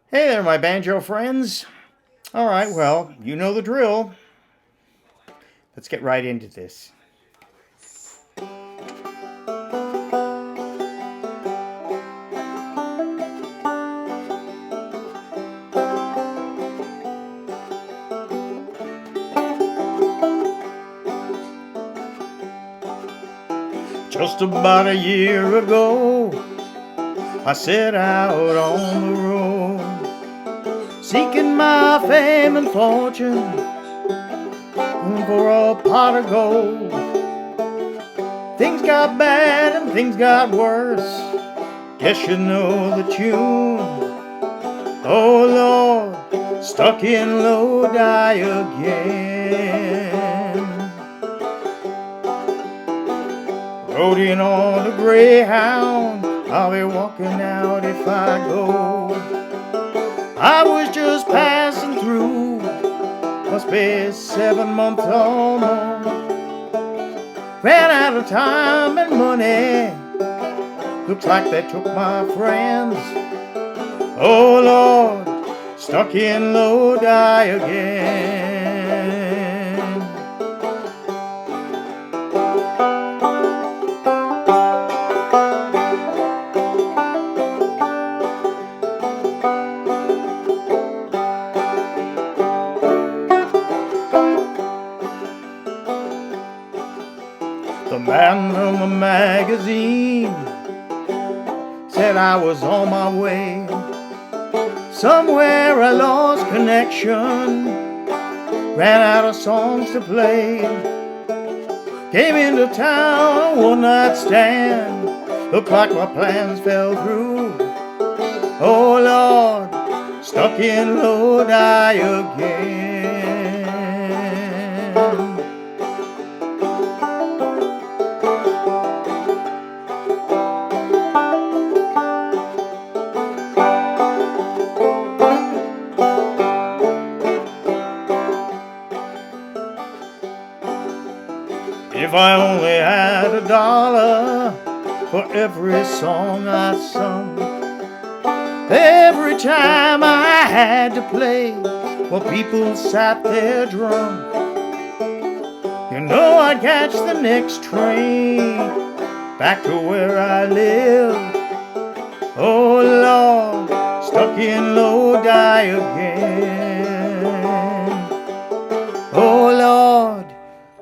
Hey there, my banjo friends. All right, well, you know the drill. Let's get right into this. Just about a year ago, I set out on the road, seeking my fame and fortune for a pot of gold. Things got bad and things got worse. Guess you know the tune. Oh Lord, stuck in Lodi again. Rode in on a Greyhound, I'll be walking out if I go. I was just passing through, must be 7 months or more. Ran out of time and money, looks like they took my friends. Oh Lord, stuck in Lodi again. The man from the magazine said I was on my way. Somewhere I lost connection, ran out of songs to play. Came into town, a one-night stand, looked like my plans fell through. Oh Lord, stuck in Lodi again. If I only had $1 for every song I sung, every time I had to play while people sat there drunk, you know I'd catch the next train back to where I live. Oh Lord, stuck in Lodi again. Oh Lord,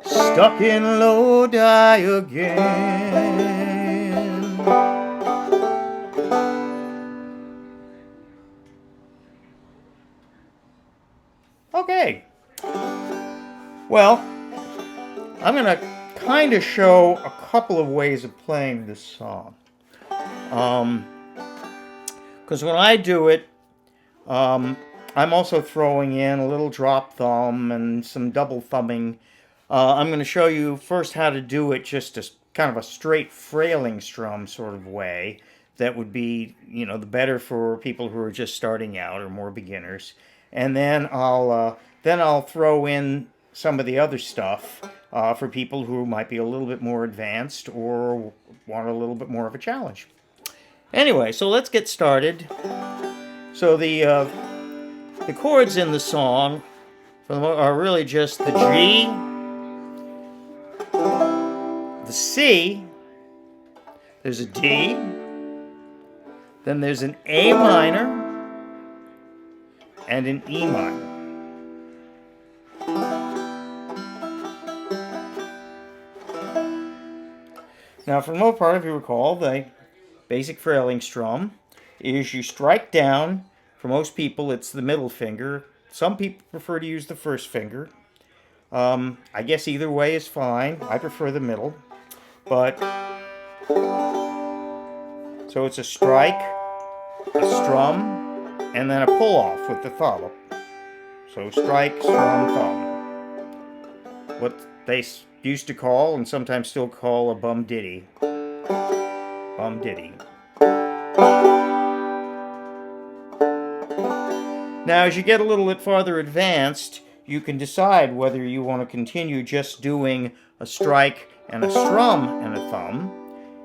stuck in Lodi again. Okay, well, I'm going to kind of show a couple of ways of playing this song. Because when I do it, I'm also throwing in a little drop thumb and some double thumbing. I'm going to show you first how to do it just as kind of a straight frailing strum sort of way. That would be, the better for people who are just starting out or more beginners. And then I'll throw in some of the other stuff for people who might be a little bit more advanced or want a little bit more of a challenge. Anyway, so let's get started. So the chords in the song are really just the G, the C, there's a D, then there's an A minor, and an E minor. Now, for the most part, if you recall, the basic frailing strum is you strike down. For most people, it's the middle finger. Some people prefer to use the first finger. I guess either way is fine. I prefer the middle. But so it's a strike, a strum, and then a pull off with the thumb. So strike, strum, thumb. What they used to call and sometimes still call a bum ditty. Bum ditty. Now, as you get a little bit farther advanced, you can decide whether you want to continue just doing a strike and a strum and a thumb.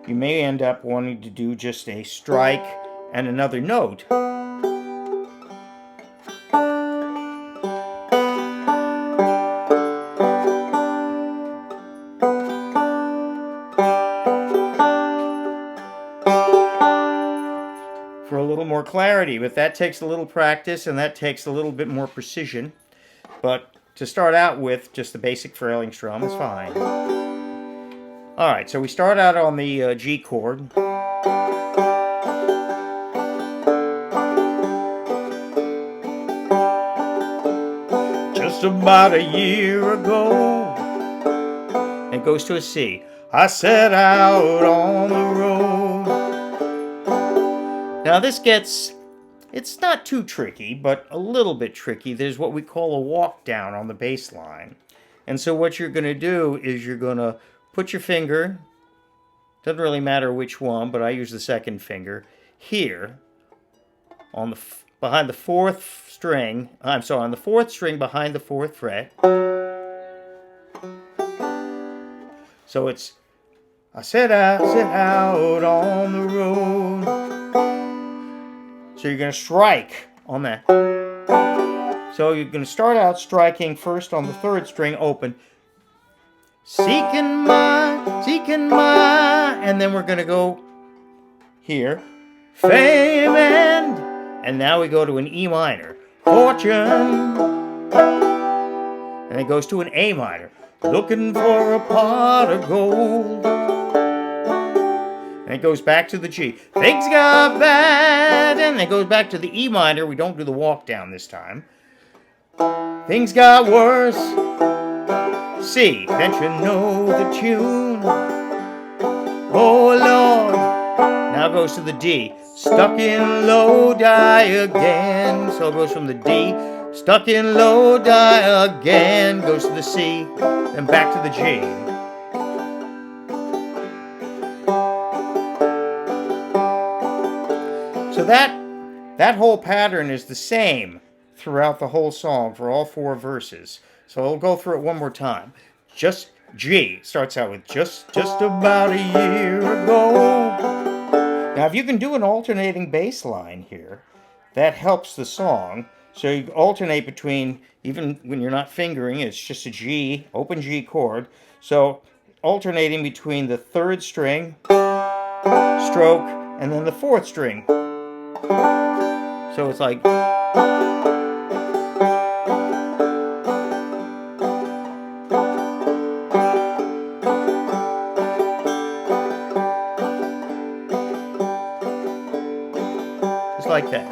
You may end up wanting to do just a strike and another note. for a little more clarity, but that takes a little practice and that takes a little bit more precision. But to start out with, just the basic Frailing strum is fine. Alright, so we start out on the G chord. Just about a year ago, it goes to a C. I set out on the road. Now this gets, it's not too tricky, but a little bit tricky. There's what we call a walk down on the bass line. And so what you're going to do is you're going to put your finger, doesn't really matter which one, but I use the second finger, here, on the behind the fourth string, I'm sorry, on the fourth string behind the fourth fret. So it's, I set out on the road. So you're going to strike on that. So you're going to start out striking first on the third string open. Seeking my, and then we're going to go here. Fame and now we go to an E minor. Fortune. And it goes to an A minor. Looking for a pot of gold. And it goes back to the G. Things got bad. And it goes back to the E minor. We don't do the walk down this time. Things got worse. C. Don't you know the tune? Oh Lord. Now it goes to the D. Stuck in Lodi again. So it goes from the D. Stuck in Lodi again. Goes to the C. Then back to the G. So that whole pattern is the same throughout the whole song for all four verses. So I'll go through it one more time. Just G starts out with just about a year ago. Now if you can do an alternating bass line here, that helps the song. So you alternate between, even when you're not fingering, it's just a G, open G chord. So alternating between the third string, stroke, and then the fourth string. So it's like, just like that.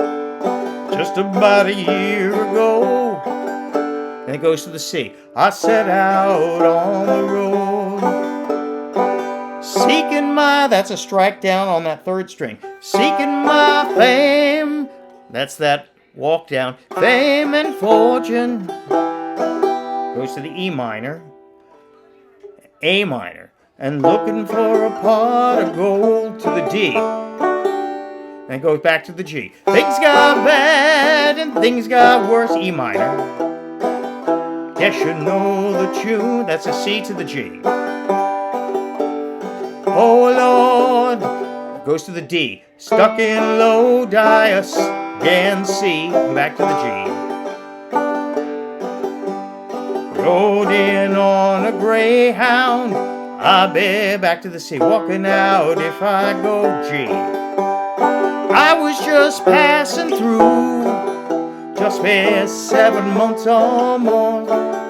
Just about a year ago. And it goes to the C. I set out on the road. Seeking my, that's a strike down on that third string. Seeking my fame. That's that walk down. Fame and fortune. Goes to the E minor. A minor. And looking for a pot of gold to the D. And it goes back to the G. Things got bad and things got worse. E minor. Guess you know the tune. That's a C to the G. Oh Lord. Goes to the D. Stuck in Lodi again. C. Back to the G. Rode in on a greyhound. I be back to the C. Walking out if I go G. I was just passing through, just for 7 months or more.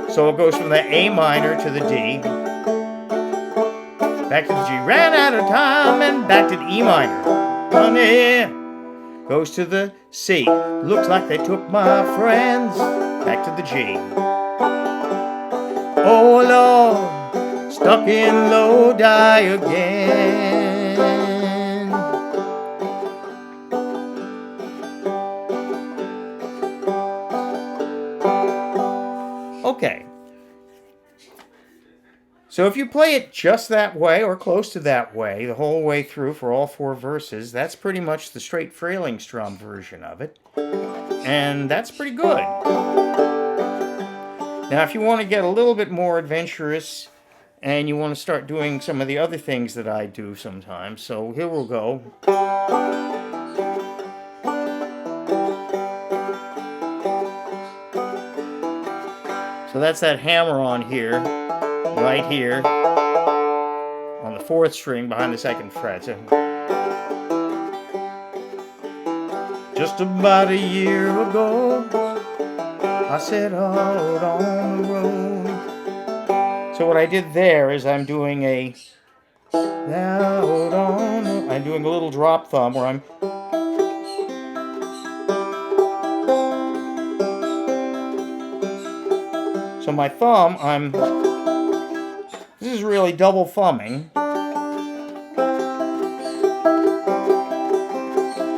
So it goes from the A minor to the D, back to the G. Ran out of time and back to the E minor. Honey, goes to the C. Looks like they took my friends. Back to the G. Oh Lord, stuck in Lodi again. Okay, so if you play it just that way or close to that way the whole way through for all four verses, that's pretty much the straight Frailing strum version of it, and that's pretty good. Now if you want to get a little bit more adventurous and you want to start doing some of the other things that I do sometimes, so here we'll go. So that's that hammer on here, right here, on the fourth string behind the second fret. So Just about a year ago, I set out on the road. So what I did there is I'm doing a little drop thumb where I'm so my thumb this is really double thumbing.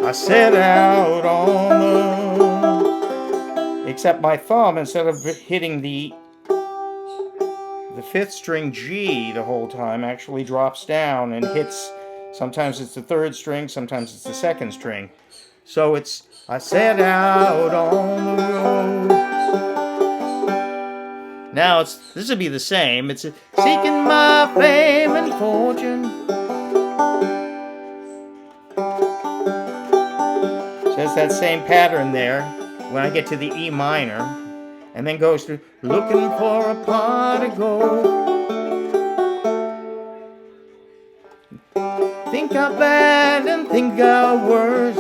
I set out on except my thumb, instead of hitting the 5th string G the whole time, actually drops down and hits, sometimes it's the 3rd string, sometimes it's the 2nd string. So it's, I set out on the road. Now this would be the same. It's seeking my fame and fortune. So it's that same pattern there when I get to the E minor, and then goes to looking for a pot of gold. Think how bad and think how worse.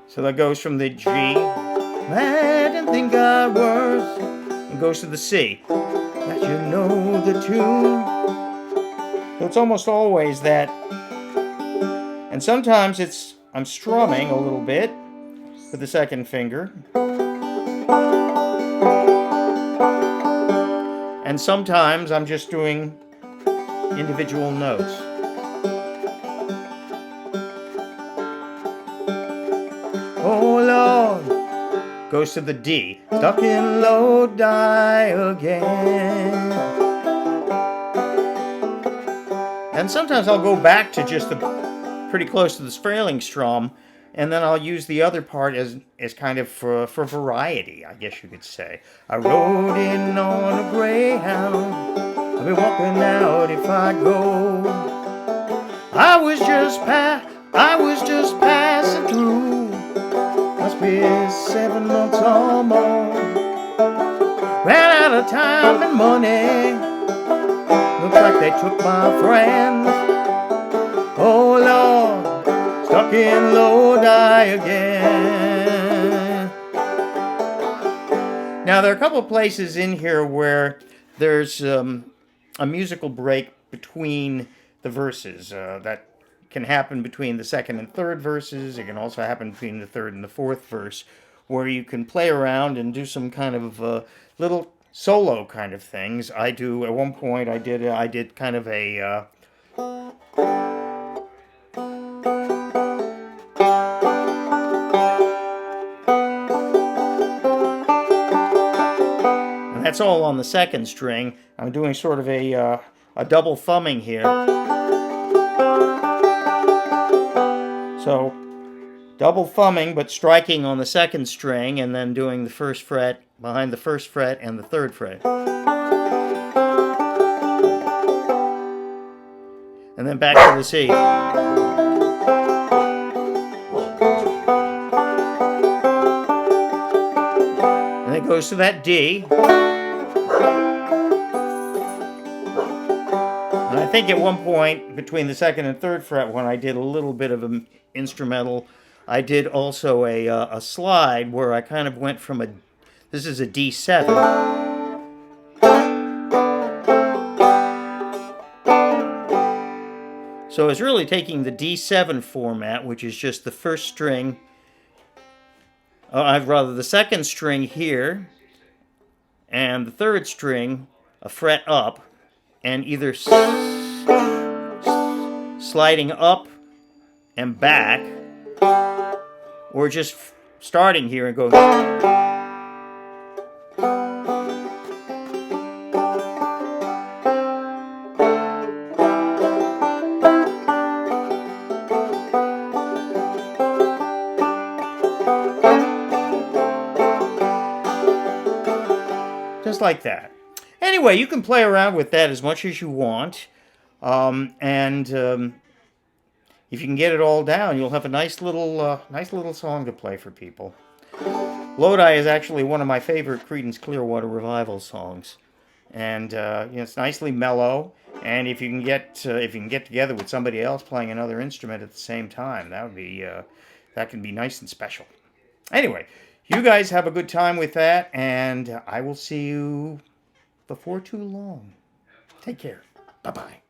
So that goes from the G, bad and think how worse, and goes to the C. That you know the tune. So it's almost always that. And sometimes I'm strumming a little bit with the 2nd finger. And sometimes I'm just doing individual notes. Oh Lord, goes to the D. Stuck in Lodi again. And sometimes I'll go back to just pretty close to this Frailing strum, and then I'll use the other part as kind of for variety, I guess you could say. I rode in on a greyhound. I'll be walking out if I go. I was just passing through. Must be 7 months or more. Ran out of time and money. Looks like they took my friends. Oh Lord, stuck in Lodi again. Now there are a couple of places in here where there's a musical break between the verses. That can happen between the 2nd and 3rd verses. It can also happen between the 3rd and the 4th verse, where you can play around and do some kind of little solo kind of things. At one point I did kind of a and that's all on the 2nd string. I'm doing sort of a double thumbing here. So double thumbing, but striking on the 2nd string, and then doing the 1st fret behind the 1st fret and the 3rd fret. And then back to the C. And it goes to that D. And I think at one point between the 2nd and 3rd fret, when I did a little bit of an instrumental, I did also a slide where I kind of went from this is a D7. So it's really taking the D7 format, which is just the 1st string, the 2nd string here, and the 3rd string a fret up, and either sliding up and back, or just starting here and going. Just like that. Anyway, you can play around with that as much as you want, if you can get it all down, you'll have a nice little song to play for people. Lodi is actually one of my favorite Creedence Clearwater Revival songs, and it's nicely mellow. And if you can get together with somebody else playing another instrument at the same time, that would be That can be nice and special. Anyway, you guys have a good time with that, and I will see you before too long. Take care. Bye-bye.